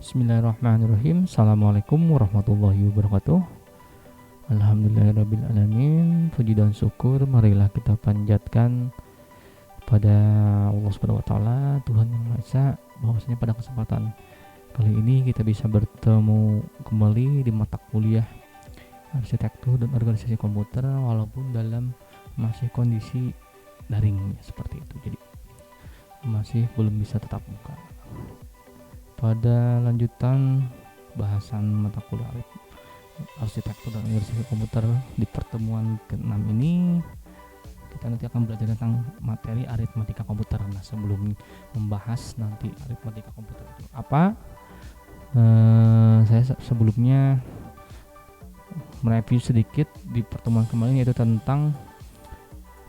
Bismillahirrahmanirrahim. Assalamualaikum warahmatullahi wabarakatuh. Alhamdulillahirrabbilalamin. Puji dan syukur marilah kita panjatkan pada Allah Subhanahu wa taala, Tuhan yang Maha Esa, bahwasanya pada kesempatan kali ini kita bisa bertemu kembali di mata kuliah arsitektur dan organisasi komputer walaupun dalam masih kondisi daring seperti itu. Jadi masih belum bisa tatap muka. Pada lanjutan bahasan mata kuliah arsitektur dan organisasi komputer di pertemuan ke-6 ini, kita nanti akan belajar tentang materi aritmatika komputer. Nah, sebelum membahas nanti aritmatika komputer itu apa, saya sebelumnya mereview sedikit di pertemuan kemarin, yaitu tentang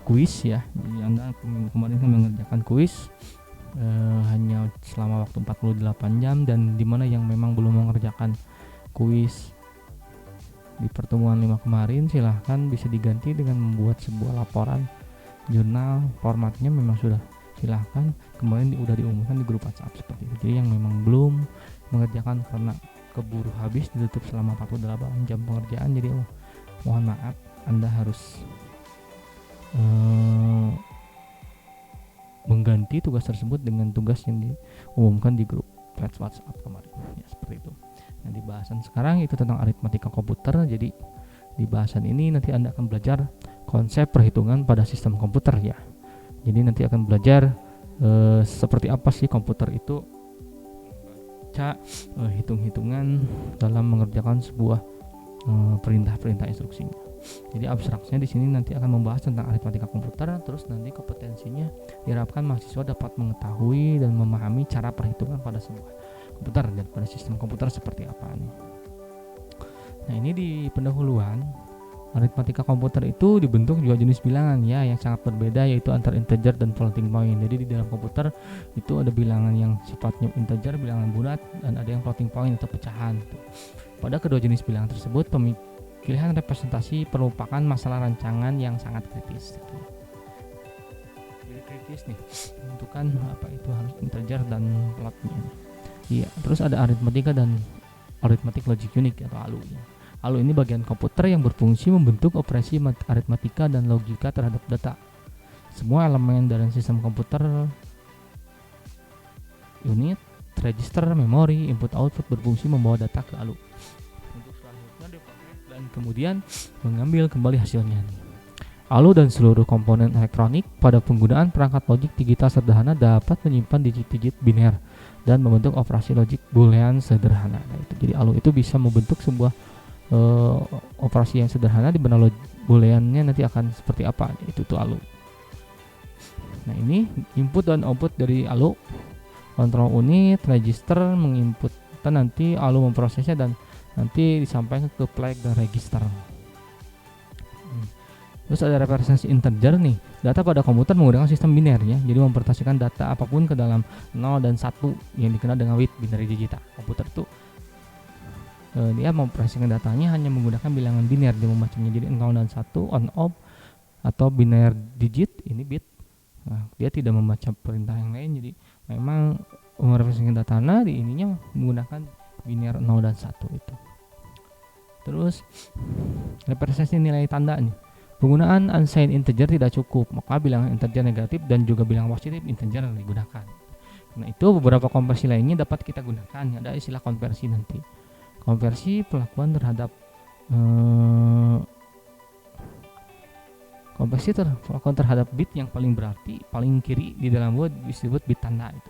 kuis ya. Jadi Anda kemarin kan mengerjakan kuis hanya selama waktu 48 jam, dan dimana yang memang belum mengerjakan kuis di pertemuan 5 kemarin, silahkan bisa diganti dengan membuat sebuah laporan jurnal. Formatnya memang sudah, silahkan, kemarin udah diumumkan di grup WhatsApp seperti itu. Jadi yang memang belum mengerjakan karena keburu habis ditutup selama 48 jam pengerjaan, jadi mohon maaf, Anda harus mengganti tugas tersebut dengan tugas yang diumumkan di grup WhatsApp kemarin ya, seperti itu. Nah, di bahasan sekarang itu tentang aritmatika komputer. Jadi di bahasan ini nanti Anda akan belajar konsep perhitungan pada sistem komputer ya. Jadi nanti akan belajar seperti apa sih komputer itu baca hitung-hitungan dalam mengerjakan sebuah perintah-perintah instruksinya. Jadi abstraksinya di sini nanti akan membahas tentang aritmatika komputer, terus nanti kompetensinya diharapkan mahasiswa dapat mengetahui dan memahami cara perhitungan pada sebuah komputer dan pada sistem komputer seperti apa nih. Nah, ini di pendahuluan, aritmatika komputer itu dibentuk dua jenis bilangan ya yang sangat berbeda, yaitu antara integer dan floating point. Jadi di dalam komputer itu ada bilangan yang sifatnya integer, bilangan bulat, dan ada yang floating point atau pecahan. Pada kedua jenis bilangan tersebut, pemilihan representasi merupakan masalah rancangan yang sangat kritis. Jadi kritis nih, menentukan apa itu harus integer dan floatnya. Iya, terus ada aritmatika dan arithmetic logic unit atau ALU ya. ALU ini bagian komputer yang berfungsi membentuk operasi aritmatika dan logika terhadap data. Semua elemen dari sistem komputer, unit, register, memori, input output berfungsi membawa data ke ALU untuk selanjutnya diproses dan kemudian mengambil kembali hasilnya. ALU dan seluruh komponen elektronik pada penggunaan perangkat logik digital sederhana dapat menyimpan digit-digit biner dan membentuk operasi logik boolean sederhana. Nah, itu jadi ALU itu bisa membentuk sebuah operasi yang sederhana, di mana booleannya nanti akan seperti apa. Itu tuh ALU. Nah, ini input dan output dari ALU. Kontrol unit, register menginput, nanti ALU memprosesnya dan nanti disampaikan ke flag dan register. Terus ada representasi integer nih. Data pada komputer menggunakan sistem biner ya. Jadi mempresentasikan data apapun ke dalam 0 dan 1 yang dikenal dengan with binary digit. Komputer itu dia mempresentasikan datanya hanya menggunakan bilangan biner, dia membacanya jadi 0 dan 1 on off atau binary digit, ini bit. Nah, dia tidak membaca perintah yang lain, jadi memang merepresentasikan datanya di ininya menggunakan biner 0 dan 1 itu. Terus representasi nilai tanda nih. Penggunaan unsigned integer tidak cukup, maka bilangan integer negatif dan juga bilangan positif integer digunakan. Nah, itu beberapa konversi lainnya dapat kita gunakan. Ada istilah konversi nanti. Konversi pelakuan terhadap pelakuan terhadap bit yang paling berarti paling kiri di dalam word disebut bit tanda itu.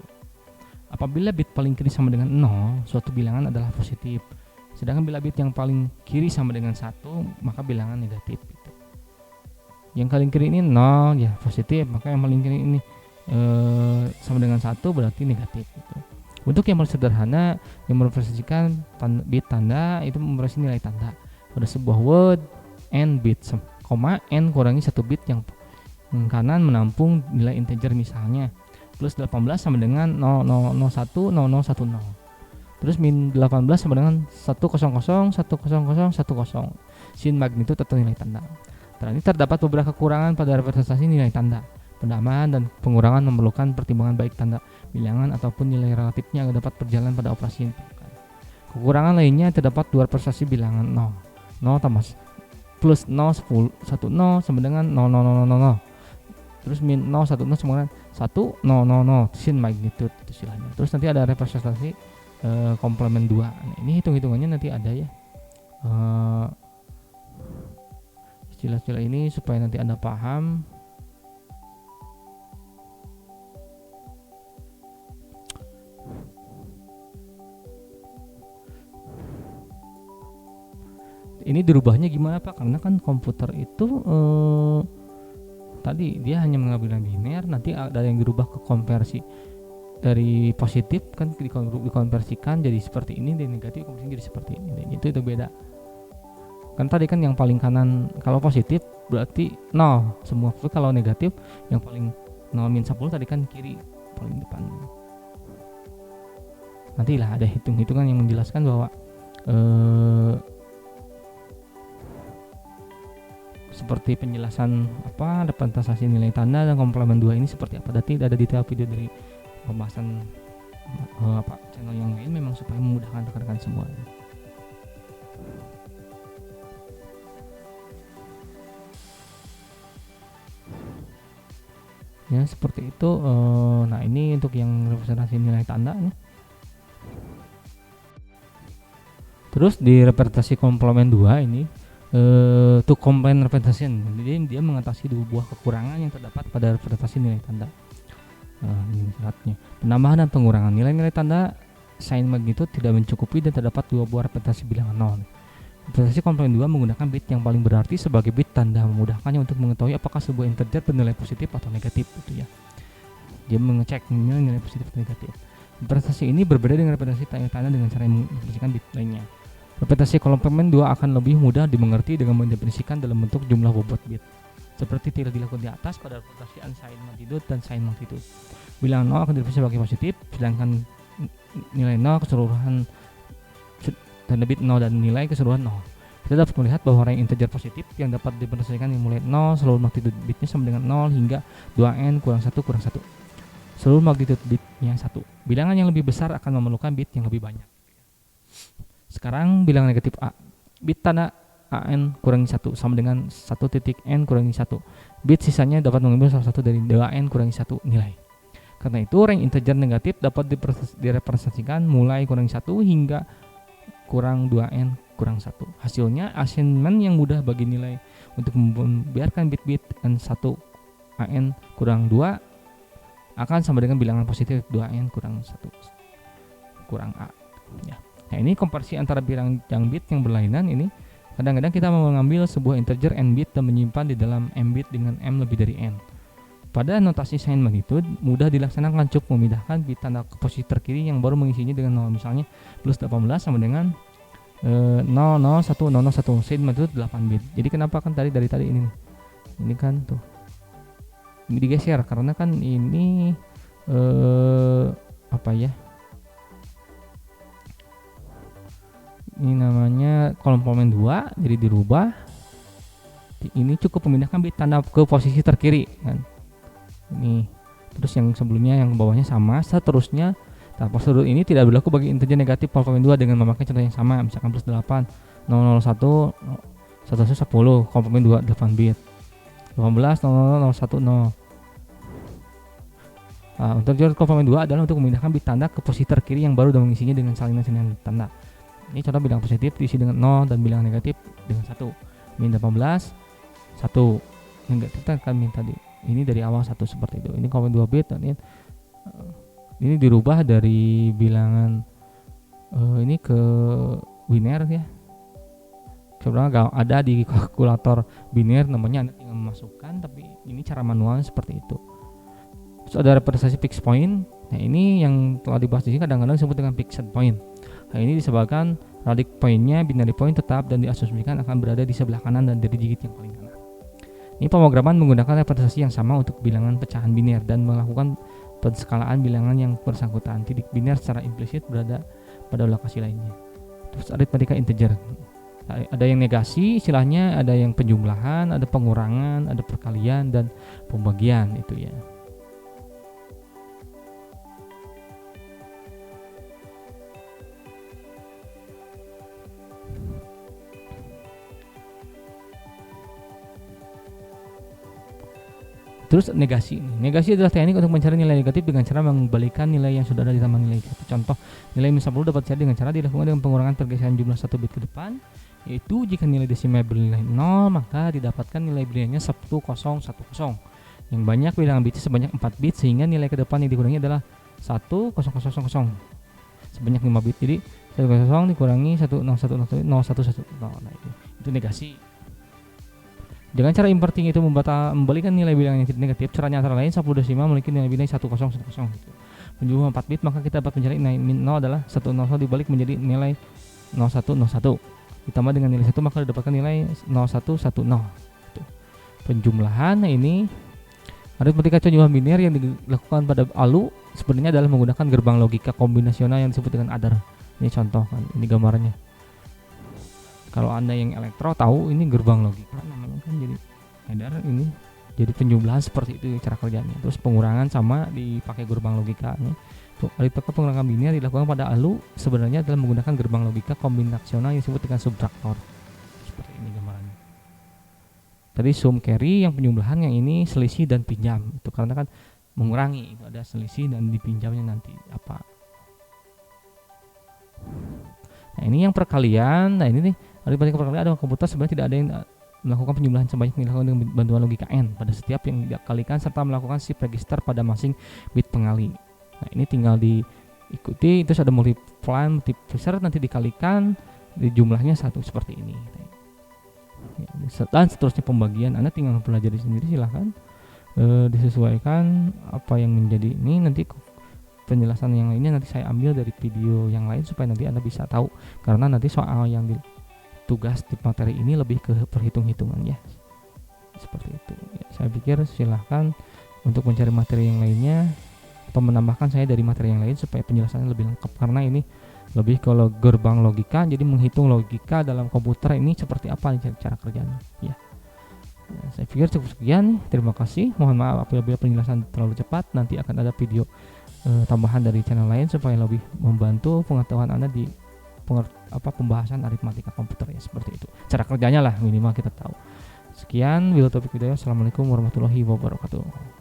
Apabila bit paling kiri sama dengan 0, suatu bilangan adalah positif. Sedangkan bila bit yang paling kiri sama dengan 1, maka bilangan negatif itu. Yang paling kiri ini 0 ya positif, maka yang paling kiri ini sama dengan 1 berarti negatif gitu. Untuk yang paling sederhana yang merepresentasikan bit tanda itu merepresentasi nilai tanda pada sebuah word n bit, n kurangi 1 bit yang kanan menampung nilai integer, misalnya plus 18 sama dengan 0001 0010. Terus min 18 sama dengan 100 10010. Sin magnitud atau nilai tanda. Ini terdapat beberapa kekurangan pada representasi nilai tanda. Penambahan dan pengurangan memerlukan pertimbangan baik tanda bilangan ataupun nilai relatifnya agar dapat berjalan pada operasi yang diperlukan. Kekurangan lainnya terdapat dua representasi bilangan 0. 0 tambah plus 0 10 1 0 sama dengan 0 0 0 0 0. Terus min 0 1 0 sama dengan 1 0 0 0 sin magnitude itu istilahnya. Terus nanti ada representasi komplement 2. Nah, ini hitung-hitungannya nanti ada ya. Istilah-istilah ini supaya nanti Anda paham. Ini dirubahnya gimana Pak? Karena kan komputer itu tadi dia hanya mengambil yang biner, nanti ada yang dirubah ke konversi dari positif kan dikonversikan jadi seperti ini, dan negatif konversikan jadi seperti ini. Dan itu beda. Kan tadi kan yang paling kanan kalau positif berarti 0 semua, tapi kalau negatif yang paling 0 min 10 tadi kan kiri paling depan. Nantilah ada hitung-hitungan yang menjelaskan bahwa seperti penjelasan representasi nilai tanda dan komplement 2 ini seperti apa. Nanti ada detail video dari pembahasan channel yang lain memang supaya memudahkan rekan-rekan semua. Ya seperti itu. Nah ini untuk yang representasi nilai tanda nih. Terus di representasi komplement 2 ini to combine representation, jadi dia mengatasi dua buah kekurangan yang terdapat pada representasi nilai tanda. Ini syaratnya. Penambahan dan pengurangan nilai-nilai tanda sign magnitude tidak mencukupi dan terdapat dua buah representasi bilangan 0. Representasi komplement 2 menggunakan bit yang paling berarti sebagai bit tanda, memudahkannya untuk mengetahui apakah sebuah integer bernilai positif atau negatif gitu ya. Dia mengecek nilai positif atau negatif. Representasi ini berbeda dengan representasi tanda dengan cara mendefinisikan bit lainnya. Representasi komplement 2 akan lebih mudah dimengerti dengan mendefinisikan dalam bentuk jumlah bobot bit, seperti tidak dilakukan di atas pada representasi unsigned magnitude dan signed magnitude. Bilangan 0 akan didefinisikan sebagai positif, sedangkan nilai 0 keseluruhan tanda bit 0 dan nilai keseluruhan 0. Kita dapat melihat bahwa range integer positif yang dapat direpresentasikan yang mulai 0 seluruh magnitude bitnya sama dengan 0 hingga 2n kurang 1 kurang 1. Seluruh magnitude bitnya 1. Bilangan yang lebih besar akan memerlukan bit yang lebih banyak. Sekarang bilangan negatif A, bit tanda an kurangi 1 sama dengan 1.n kurangi 1. Bit sisanya dapat mengambil salah satu dari 2n kurangi 1 nilai. Karena itu range integer negatif dapat direpresentasikan mulai kurangi 1 hingga kurang 2n kurang 1. Hasilnya assignment yang mudah bagi nilai untuk membiarkan bit-bit n1 an kurang 2 akan sama dengan bilangan positif 2n kurang 1 kurang a ya. Nah ini konversi antara bilangan yang bit yang berlainan ini. Kadang-kadang kita mau mengambil sebuah integer n bit dan menyimpan di dalam m bit dengan m lebih dari n. Pada notasi sign magnitude mudah dilaksanakan, cukup memindahkan bit tanda ke posisi terkiri yang baru mengisinya dengan 0. Misalnya plus 18 sama dengan 001 sign magnitude 8 bit. Jadi kenapa kan dari tadi ini nih. Ini kan tuh. Ini digeser karena kan ini ini namanya komplement 2 jadi dirubah. Ini cukup memindahkan bit tanda ke posisi terkiri kan. Ini terus yang sebelumnya yang bawahnya sama, seterusnya. Nah, prosedur ini tidak berlaku bagi integer negatif komplement 2 dengan memakai contoh yang sama, misalkan plus 8 001 110 komplement 2 8 bit 18 00010. Untuk integer komplement 2 adalah untuk memindahkan bit tanda ke posisi terkiri yang baru dan mengisinya dengan salinan tanda. Ini contoh bilangan positif diisi dengan 0 dan bilangan negatif dengan 1. Min 18 1 negatif kan min tadi. Ini dari awal 1 seperti itu. Ini komplement 2 bit dan ini dirubah dari bilangan ini ke biner ya. Sebenarnya ada di kalkulator biner namanya, Anda tinggal memasukkan, tapi ini cara manualnya seperti itu. Terus ada representasi fixed point. Nah ini yang telah dibahas di sini kadang-kadang disebut dengan fixed point. Hal ini disebabkan radix pointnya binary point tetap dan diasumsikan akan berada di sebelah kanan dan dari digit yang paling kanan. Ini pemrograman menggunakan representasi yang sama untuk bilangan pecahan biner dan melakukan penskalaan bilangan yang bersangkutan. Titik biner secara implisit berada pada lokasi lainnya. Terus aritmatika integer. Ada yang negasi istilahnya, ada yang penjumlahan, ada pengurangan, ada perkalian dan pembagian itu ya. Terus negasi. Negasi adalah teknik untuk mencari nilai negatif dengan cara mengembalikan nilai yang sudah ada di tambah nilai negatif. Contoh, nilai min 10 dapat dicari dengan cara dilakukan dengan pengurangan pergeseran jumlah 1 bit ke depan, yaitu jika nilai desimal bernilai 0, maka didapatkan nilai binarynya 1010. Yang banyak bilangan bit sebanyak 4 bit, sehingga nilai ke depan yang dikurangi adalah 1000 sebanyak 5 bit. Jadi 10 dikurangi 1010 0110. Nah, itu negasi. Dengan cara inverting itu membalikan nilai bilangan yang negatif. Caranya antara lain 10 desimal memiliki nilai bilangan 1010 gitu. Menjumlah 4 bit, maka kita dapat mencari nilai min 0 adalah 100 dibalik menjadi nilai 0101. Ditambah dengan nilai 1 maka didapatkan nilai 0110 gitu. Penjumlahan ini aritmatika jumlah biner yang dilakukan pada ALU sebenarnya adalah menggunakan gerbang logika kombinasional yang disebut dengan adder. Ini contoh kan, ini gambarnya. Kalau Anda yang elektro tahu ini gerbang logika namanya kan, jadi adder ini. Jadi penjumlahan seperti itu cara kerjanya. Terus pengurangan sama dipakai gerbang logika nih. Aritmatika pengurangan biner dilakukan pada ALU sebenarnya adalah menggunakan gerbang logika kombinasional yang disebut dengan subtraktor. Seperti ini gambarannya. Tadi sum carry yang penjumlahan, yang ini selisih dan pinjam. Itu karena kan mengurangi, itu ada selisih dan dipinjamnya nanti apa. Nah, ini yang perkalian. Nah, ini nih aritmatika perkalian ada komputer sebenarnya tidak ada yang melakukan penjumlahan sebanyak dilakukan dengan bantuan logika n pada setiap yang dikalikan serta melakukan shift register pada masing bit pengali. Nah, ini tinggal diikuti, terus ada multiplier nanti dikalikan di jumlahnya 1 seperti ini. Dan seterusnya pembagian Anda tinggal pelajari sendiri, silahkan disesuaikan apa yang menjadi ini. Nanti penjelasan yang lainnya nanti saya ambil dari video yang lain supaya nanti Anda bisa tahu, karena nanti soal yang di tugas di materi ini lebih ke perhitung-hitungan ya, seperti itu ya. Saya pikir silahkan untuk mencari materi yang lainnya atau menambahkan saya dari materi yang lain supaya penjelasannya lebih lengkap, karena ini lebih kalau gerbang logika, jadi menghitung logika dalam komputer ini seperti apa cara kerjanya ya. Saya pikir cukup sekian, terima kasih. Mohon maaf apabila penjelasan terlalu cepat. Nanti akan ada video tambahan dari channel lain supaya lebih membantu pengetahuan Anda di pembahasan aritmatika komputer ya, seperti itu. Cara kerjanya lah minimal kita tahu. Sekian, bila topik video. Assalamualaikum warahmatullahi wabarakatuh.